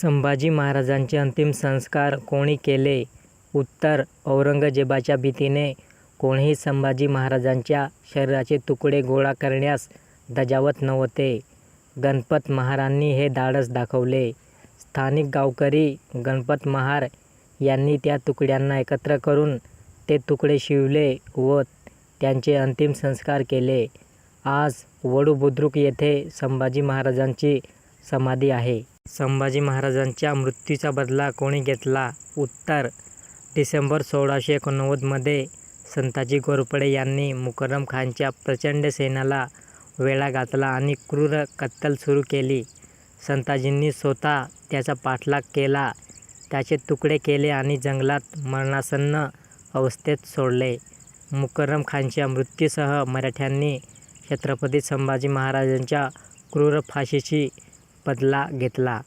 संभाजी महाराजांचे अंतिम संस्कार कोणी केले? उत्तर: औरंगजेबाच्या भीतीने कोणीही संभाजी महाराजांच्या शरीराचे तुकडे गोळा करण्यास धजावत नव्हते. गणपत महारांनी हे धाडस दाखवले. स्थानिक गावकरी गणपत महार यांनी त्या तुकड्यांना एकत्र करून ते तुकडे शिवले व त्यांचे अंतिम संस्कार केले. आज वडू बुद्रुक येथे संभाजी महाराजांची समाधी आहे. संभाजी महाराजांच्या मृत्यूचा बदला कोणी घेतला? उत्तर: डिसेंबर 1689 मध्ये संताजी घोरपडे यांनी मुकर्रम खानच्या प्रचंड सैन्याला वेढा घातला आणि क्रूर कत्तल सुरू केली. संताजींनी स्वतः त्याचा पाठलाग केला, त्याचे तुकडे केले आणि जंगलात मरणासन्न अवस्थेत सोडले. मुकर्रम खानच्या मृत्यूसह मराठ्यांनी छत्रपती संभाजी महाराजांच्या क्रूर फाशीचा बदला घेतला.